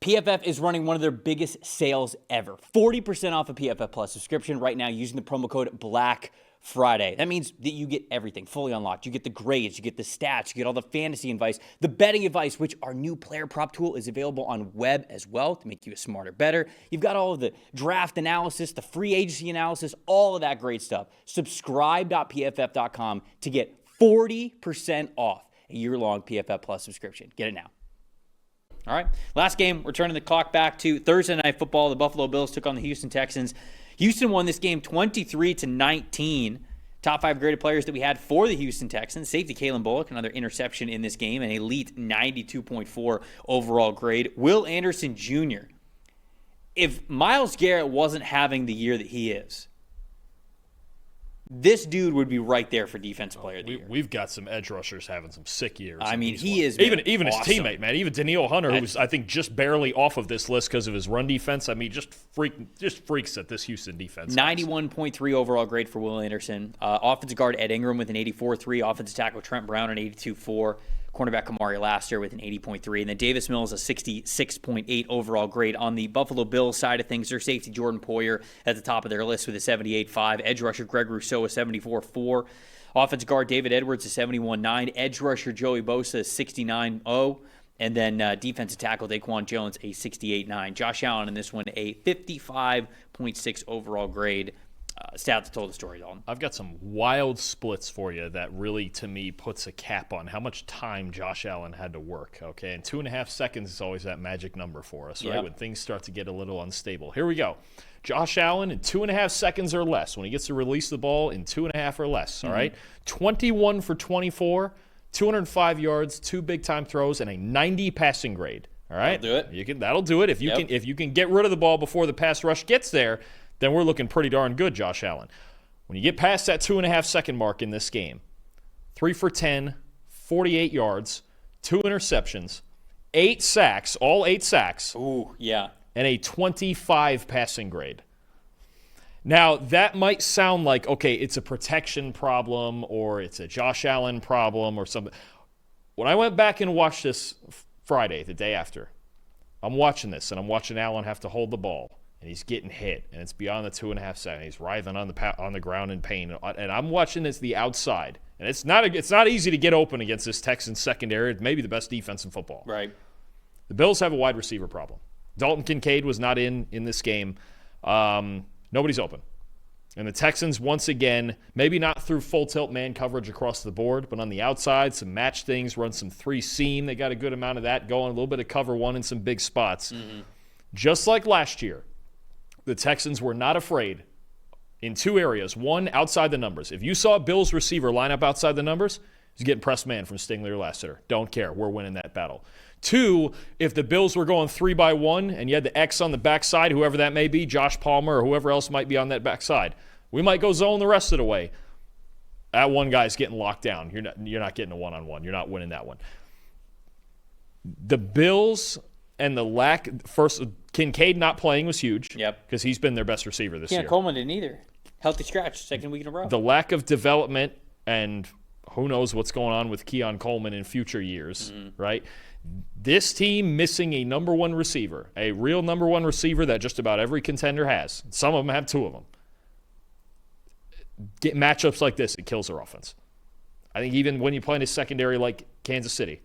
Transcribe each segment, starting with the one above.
PFF is running one of their biggest sales ever. 40% off a PFF Plus subscription right now using the promo code BLACKFRIDAY. That means that you get everything fully unlocked. You get the grades, you get the stats, you get all the fantasy advice, the betting advice, which our new player prop tool is available on web as well to make you a smarter, better. You've got all of the draft analysis, the free agency analysis, all of that great stuff. Subscribe.pff.com to get 40% off a year-long PFF Plus subscription. Get it now. All right, last game, we're turning the clock back to Thursday Night Football. The Buffalo Bills took on the Houston Texans. Houston won this game 23-19. Top 5 graded players that we had for the Houston Texans. Safety Kalen Bullock, another interception in this game, an elite 92.4 overall grade. Will Anderson Jr. If Myles Garrett wasn't having the year that he is, this dude would be right there for Defensive Player of the Year. We've got some edge rushers having some sick years. I mean, he is even awesome. His teammate, man. Even Danielle Hunter, who was, I think, just barely off of this list because of his run defense. I mean, just freaks at this Houston defense. 91.3 overall grade for Will Anderson. Offensive guard Ed Ingram with an 84.3. Offensive tackle Trent Brown an 82.4. Cornerback Kamari Laster with an 80.3. And then Davis Mills a 66.8 overall grade. On the Buffalo Bills side of things, their safety Jordan Poyer at the top of their list with a 78.5. Edge rusher Greg Rousseau a 74.4. Offensive guard David Edwards a 71.9. Edge rusher Joey Bosa a 69.0. And then defensive tackle Daquan Jones a 68.9. Josh Allen in this one a 55.6 overall grade. Stats told the story, Dalton. I've got some wild splits for you that really, to me, puts a cap on how much time Josh Allen had to work, okay? And 2.5 seconds is always that magic number for us, right? Yep. When things start to get a little unstable. Here we go. Josh Allen in 2.5 seconds or less, when he gets to release the ball in 2.5 or less, all right? 21 for 24, 205 yards, 2 big-time throws, and a 90 passing grade, all right? That'll do it. That'll do it. If you can get rid of the ball before the pass rush gets there, then we're looking pretty darn good, Josh Allen. When you get past that 2.5 second mark in this game, 3 for 10, 48 yards, 2 interceptions, 8 sacks, all 8 sacks. Ooh, yeah. And a 25 passing grade. Now, that might sound like, okay, it's a protection problem or it's a Josh Allen problem or something. When I went back and watched this Friday, the day after, I'm watching this and I'm watching Allen have to hold the ball. And he's getting hit, and it's beyond the 2.5 seconds. He's writhing on the ground in pain. And I'm watching this the outside. And it's not easy to get open against this Texans secondary. It's maybe the best defense in football. Right. The Bills have a wide receiver problem. Dalton Kincaid was not in this game. Nobody's open. And the Texans, once again, maybe not through full tilt man coverage across the board, but on the outside, some match things, run some 3-seam. They got a good amount of that going, a little bit of cover one in some big spots. Mm-hmm. Just like last year, the Texans were not afraid in 2 areas. One, outside the numbers. If you saw a Bills receiver line up outside the numbers, he's getting pressed man from Stingley or Lassiter. Don't care. We're winning that battle. 2, if the Bills were going 3-by-1 and you had the X on the backside, whoever that may be, Josh Palmer or whoever else might be on that backside, we might go zone the rest of the way. That one guy's getting locked down. You're not getting a one-on-one. You're not winning that one. The Bills and the first, Kincaid not playing was huge. Yep. Because he's been their best receiver this year. Coleman didn't either. Healthy scratch, second week in a row. The lack of development, and who knows what's going on with Keon Coleman in future years, right? This team missing a number 1 receiver, a real number 1 receiver that just about every contender has. Some of them have 2 of them. Get matchups like this, it kills their offense. I think even when you play in a secondary like Kansas City,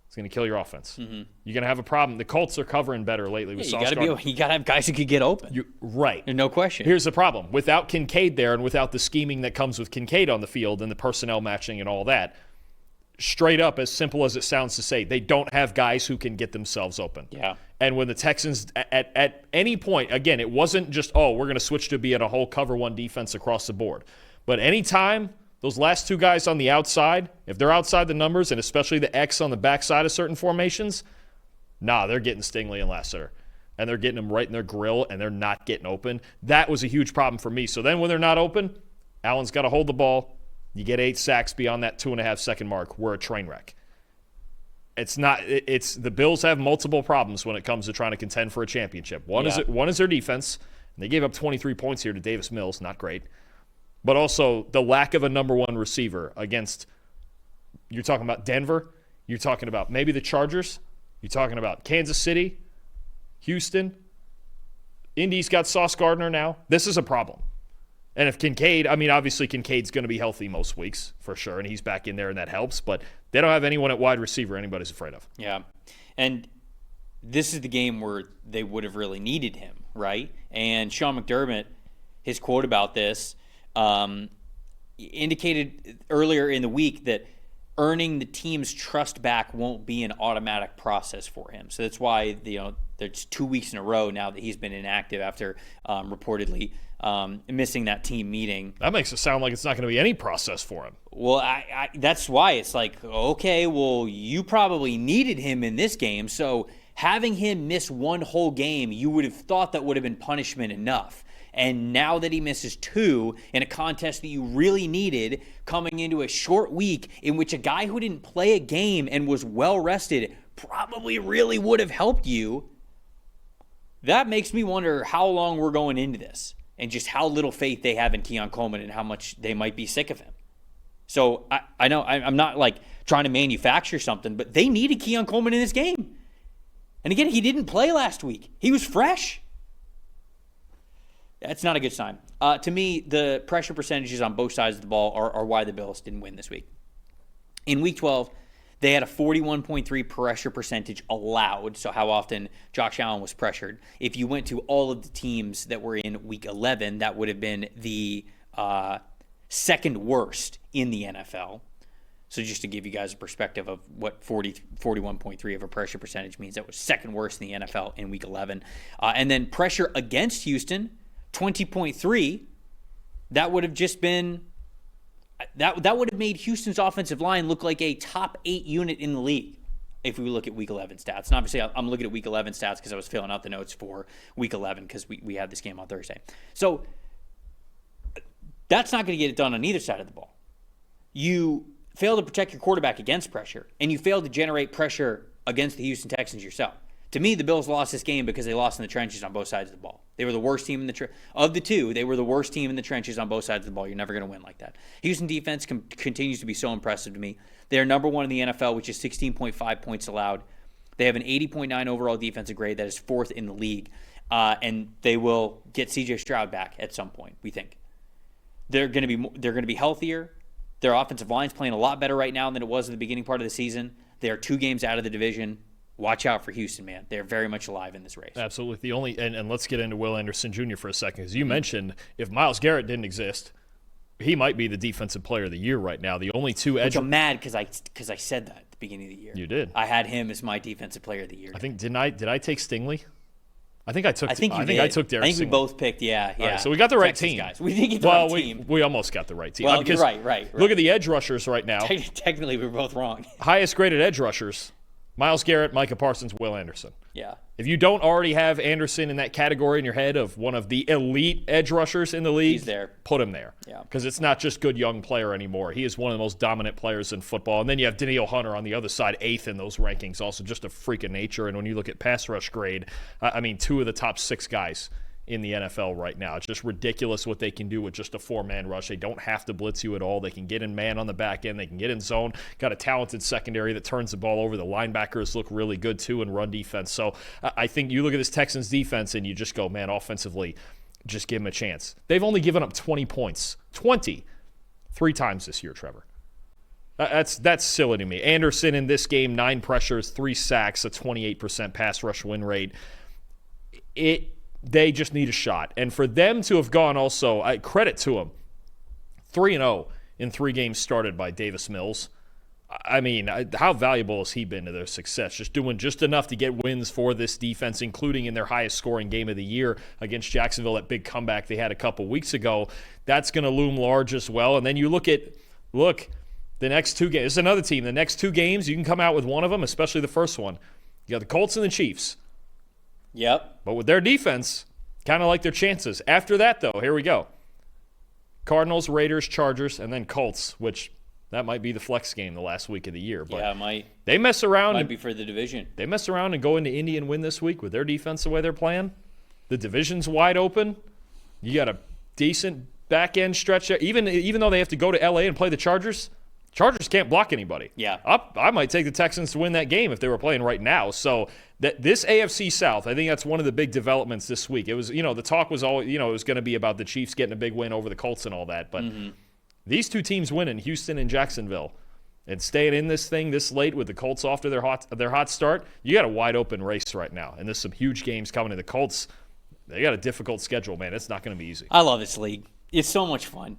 it's going to kill your offense. Mm-hmm. You're going to have a problem. The Colts are covering better lately with Sauce Gardner. You got to have guys who could get open. Right. There's no question. Here's the problem. Without Kincaid there and without the scheming that comes with Kincaid on the field and the personnel matching and all that, straight up, as simple as it sounds to say, they don't have guys who can get themselves open. Yeah. And when the Texans, at any point, again, it wasn't just, we're going to switch to be at a whole cover 1 defense across the board. But anytime those last 2 guys on the outside, if they're outside the numbers, and especially the X on the backside of certain formations, they're getting Stingley and Lassiter. And they're getting them right in their grill, and they're not getting open. That was a huge problem for me. So then when they're not open, Allen's got to hold the ball. You get 8 sacks beyond that 2.5 second mark. We're a train wreck. The Bills have multiple problems when it comes to trying to contend for a championship. One is their defense. And they gave up 23 points here to Davis Mills. Not great. But also the lack of a number 1 receiver against, you're talking about Denver, you're talking about maybe the Chargers, you're talking about Kansas City, Houston. Indy's got Sauce Gardner now. This is a problem. And if Kincaid, obviously Kincaid's going to be healthy most weeks for sure, and he's back in there, and that helps. But they don't have anyone at wide receiver anybody's afraid of. Yeah. And this is the game where they would have really needed him, right? And Sean McDermott, his quote about this, indicated earlier in the week that earning the team's trust back won't be an automatic process for him. So that's why there's 2 weeks in a row now that he's been inactive after reportedly missing that team meeting. That makes it sound like it's not going to be any process for him. Well, that's why it's like, okay, well, you probably needed him in this game, so having him miss one whole game, you would have thought that would have been punishment enough. And now that he misses 2 in a contest that you really needed, coming into a short week in which a guy who didn't play a game and was well rested probably really would have helped you, that makes me wonder how long we're going into this and just how little faith they have in Keon Coleman and how much they might be sick of him. So I know I'm not like trying to manufacture something, but they needed Keon Coleman in this game. And again, he didn't play last week. He was fresh. That's not a good sign. To me, the pressure percentages on both sides of the ball are why the Bills didn't win this week. In Week 12, they had a 41.3 pressure percentage allowed, so how often Josh Allen was pressured. If you went to all of the teams that were in Week 11, that would have been the second worst in the NFL. So just to give you guys a perspective of what 41.3 of a pressure percentage means, that was second worst in the NFL in Week 11. And then pressure against Houston, 20.3, that would have just been that would have made Houston's offensive line look like a top 8 unit in the league if we look at Week 11 stats. And obviously I'm looking at Week 11 stats because I was filling out the notes for Week 11 because we had this game on Thursday. So that's not going to get it done on either side of the ball. You fail to protect your quarterback against pressure, and you fail to generate pressure against the Houston Texans yourself. To me, the Bills lost this game because they lost in the trenches on both sides of the ball. They were the worst team in of the two. They were the worst team in the trenches on both sides of the ball. You're never going to win like that. Houston defense continues to be so impressive to me. They are number 1 in the NFL, which is 16.5 points allowed. They have an 80.9 overall defensive grade. That is 4th in the league. And they will get C.J. Stroud back at some point, we think. They're going to be healthier. Their offensive line's playing a lot better right now than it was at the beginning part of the season. They are 2 games out of the division. Watch out for Houston, man. They're very much alive in this race. Absolutely. And let's get into Will Anderson Jr. for a second. As you mentioned, if Myles Garrett didn't exist, he might be the defensive player of the year right now. The only 2 edge. I'm mad because I said that at the beginning of the year. You did. I had him as my defensive player of the year. I think did I take Stingley? I think I took Derek Stingley. I think we both picked, yeah. All right, so we got the right Texas team. Guys. We did get the right team. We almost got the right team. Well, you're right. Look at the edge rushers right now. Technically, we were both wrong. Highest graded edge rushers: Myles Garrett, Micah Parsons, Will Anderson. Yeah. If you don't already have Anderson in that category in your head of one of the elite edge rushers in the league, he's there. Put him there. Yeah. Because it's not just good young player anymore. He is one of the most dominant players in football. And then you have Danielle Hunter on the other side, 8th in those rankings, also just a freak of nature. And when you look at pass rush grade, 2 of the top 6 guys in the NFL right now. It's just ridiculous what they can do with just a 4-man rush. They don't have to blitz you at all. They can get in man on the back end. They can get in zone. Got a talented secondary that turns the ball over. The linebackers look really good too in run defense. So I think you look at this Texans defense and you just go, man, offensively, just give them a chance. They've only given up 20 points. 20. 3 times this year, Trevor. That's silly to me. Anderson in this game, 9 pressures, 3 sacks, a 28% pass rush win rate. They just need a shot. And for them to have gone also, credit to them, 3-0 in 3 games started by Davis Mills. How valuable has he been to their success? Just doing just enough to get wins for this defense, including in their highest scoring game of the year against Jacksonville, that big comeback they had a couple weeks ago. That's going to loom large as well. And then you look, the next 2 games. This is another team. The next 2 games, you can come out with one of them, especially the first one. You got the Colts and the Chiefs. Yep. But with their defense, kind of like their chances. After that, though, here we go. Cardinals, Raiders, Chargers, and then Colts, which that might be the flex game the last week of the year. But yeah, it might. They mess around. Might be for the division. They mess around and go into Indy and win this week with their defense the way they're playing. The division's wide open. You got a decent back-end stretch there. Even though they have to go to L.A. and play the Chargers, Chargers can't block anybody. Yeah. I might take the Texans to win that game if they were playing right now. So this AFC South, I think that's one of the big developments this week. It was, the talk was always, it was going to be about the Chiefs getting a big win over the Colts and all that. But these two teams winning, Houston and Jacksonville, and staying in this thing this late with the Colts off to their hot start, you got a wide open race right now. And there's some huge games coming to the Colts. They got a difficult schedule, man. It's not going to be easy. I love this league. It's so much fun.